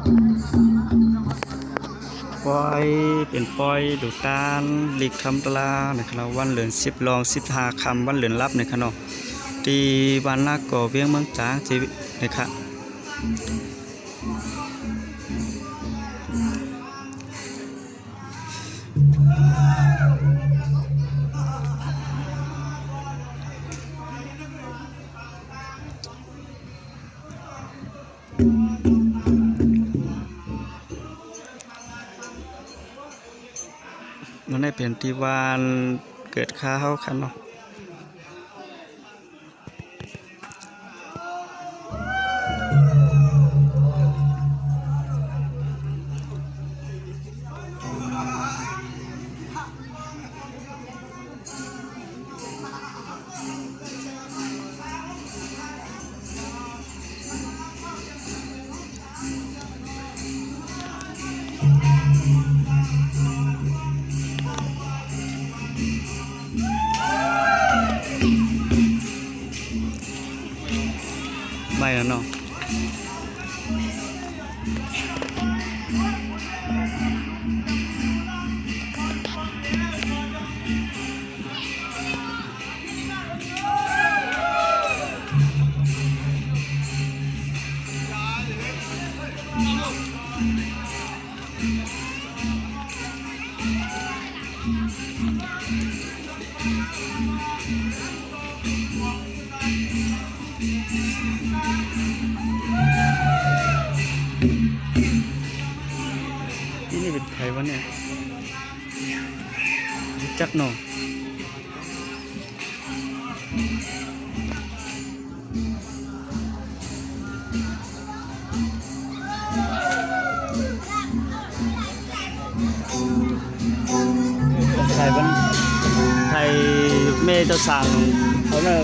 ปอยเป็นปอยดูตาลหลีกทำตลานะครับวันเหลือน10 ลอง15 คำวันเหลือนรับในขนมที่บ้านนาก่อเวียงเมืองจ้างจีนะครับมันได้เป็นที่วานเกิดข้าวคันเนาะไม่แล้วเนาะนี่เป็นใครวะเนี่ยจักเนาะไทยบ้านไทยเมย์จะสั่งเขาเนี่ย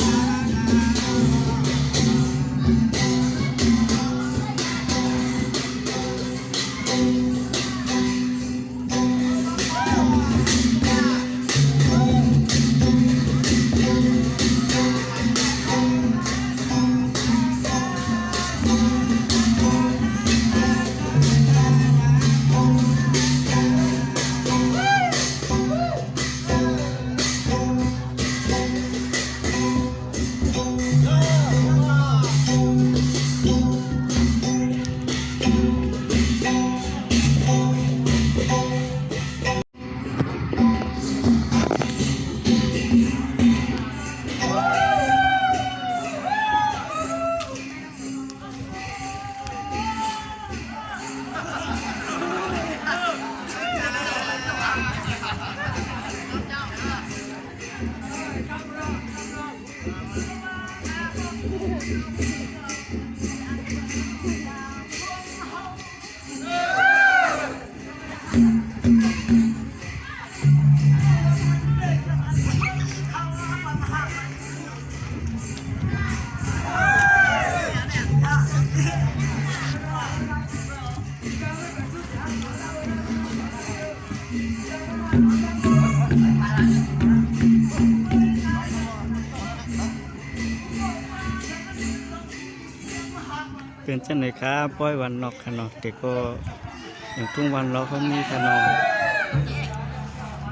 เป็นเช่นไรครับป้อยวันนอกขนมเด็กก็อย่างทุ่งวันเราเขามีขนม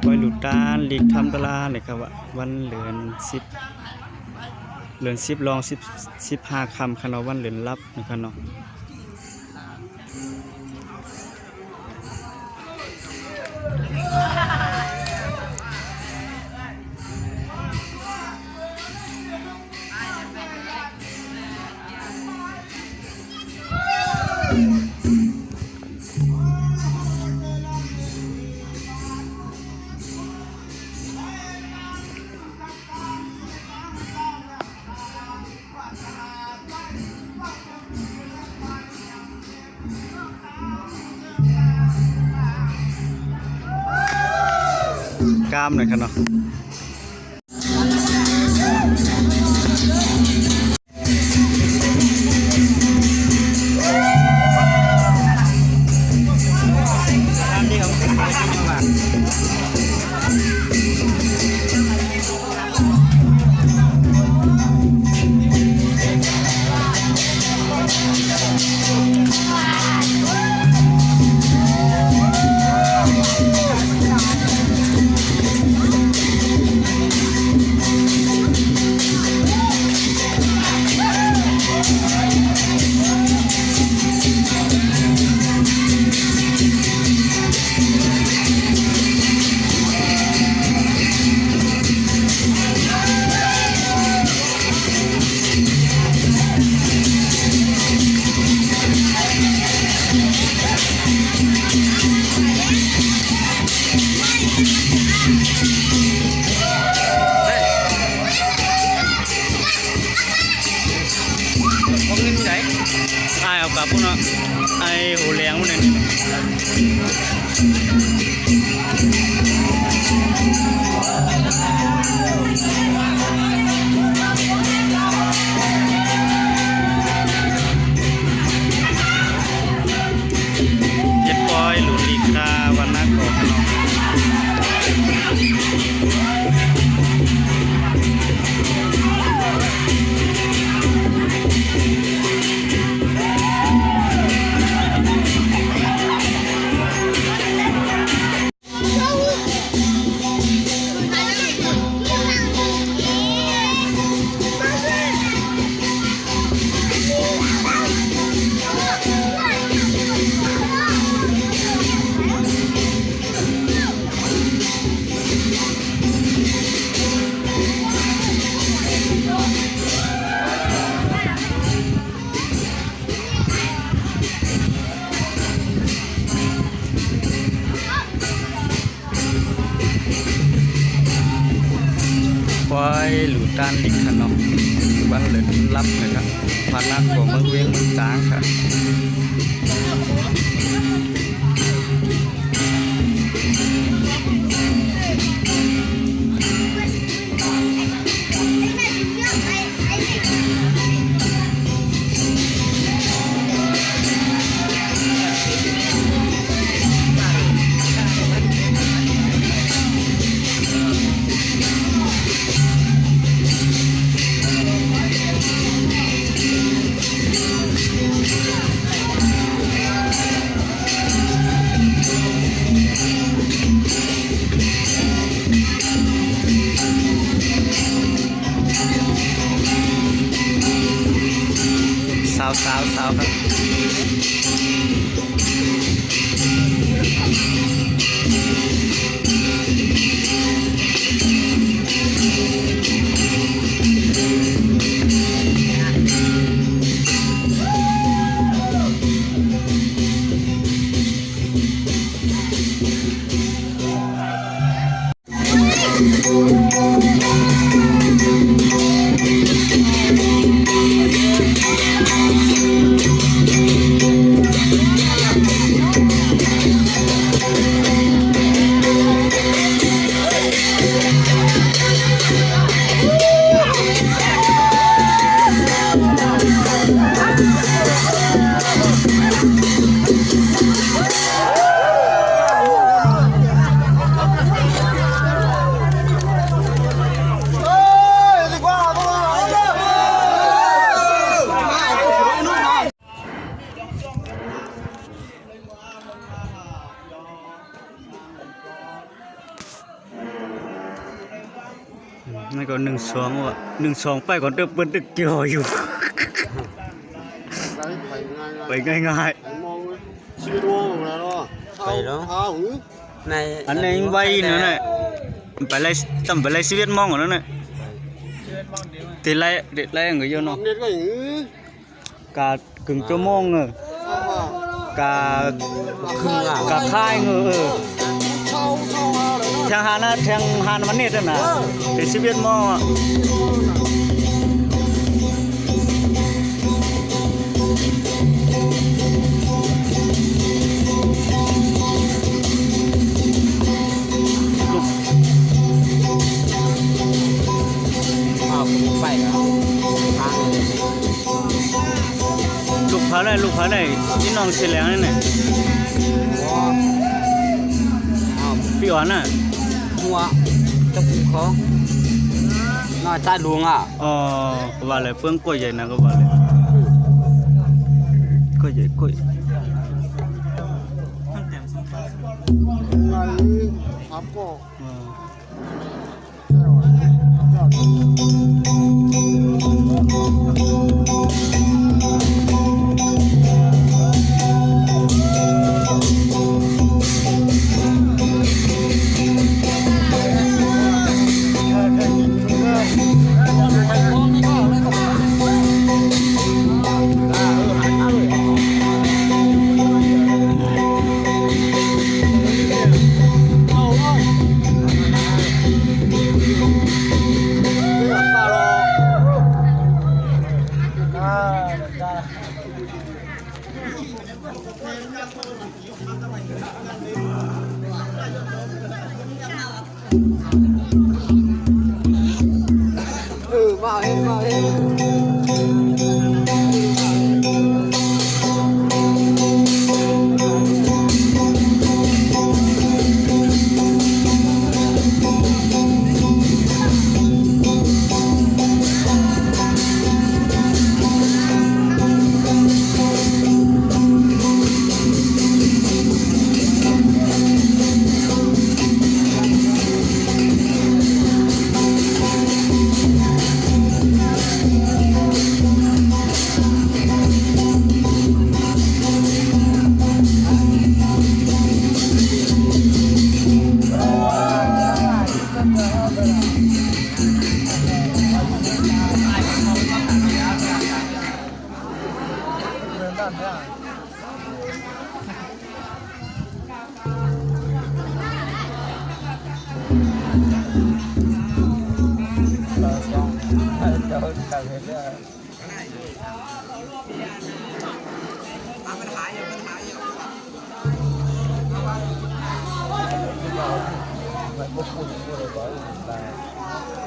ป้อยหลุดตาหลีกทำตลาดเลยครับวันเหลือน10 ลอง15 คำขนมวันเหลือนรับในขนมกล้ามหน่อยครับเนาะ โอเลี้ยงมันเลยเจ็ดปอยหลุดลีคาวันนักก่อนปอยหลุดด้านลิกขนมบ้านเหลือรับนะครับพันนักของเมืองเวียงเมืองจางค่ะสาวครับนั่นก็1-2ว่ะ1-2ไปก่อนเดิมเปิ้นตึกเกี่ยวอยู่ไปง่ายชีวิตว่างแล้วเนาะไปเนาะในอันนี้ใบnữa nàyไปไล่ตำไปไล่ชีวิตมองก่อนนั่นน่ะติไล่người yêu nó cả cứng cho mong rồi cả khai người theo Hàn vấn đề thế nào thì sẽ biết mò lục phá này cái nòng xì lén này này bị oán à mua chắc cũng khó nói ta luồng à các bạn lại phương quay vậy nè các bạn lại quay vậy quay มาเอง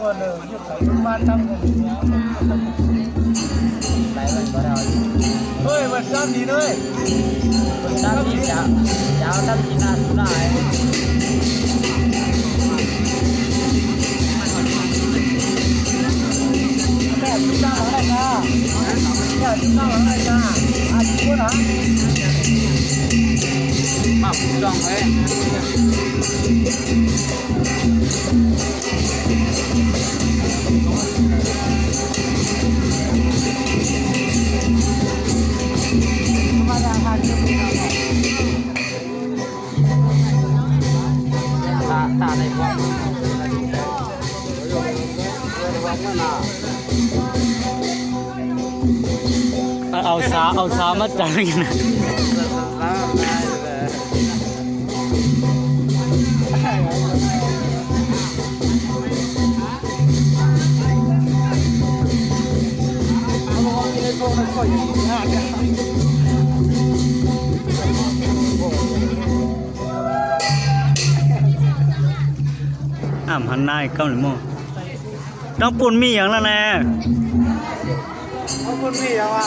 ก็เดินยุคไหนบ้านทั้งหมดเนี้ยไหนมันก็ได้เฮ้ยมันซ้ำดีเลยมันซ้ำดีจ้ะยาวซ้ำดีน่าสุดได้แม่จุดน้ำอะไรนะแม่จุดน้ำอะไรนะอาชีพนะมาจ้องเลยตาในวังเอาสามาจังนะหันหน้าเก้าหนึ่งโมงต้องปุ่นมีอย่างละแน่ เอาคนพี่เอาว่า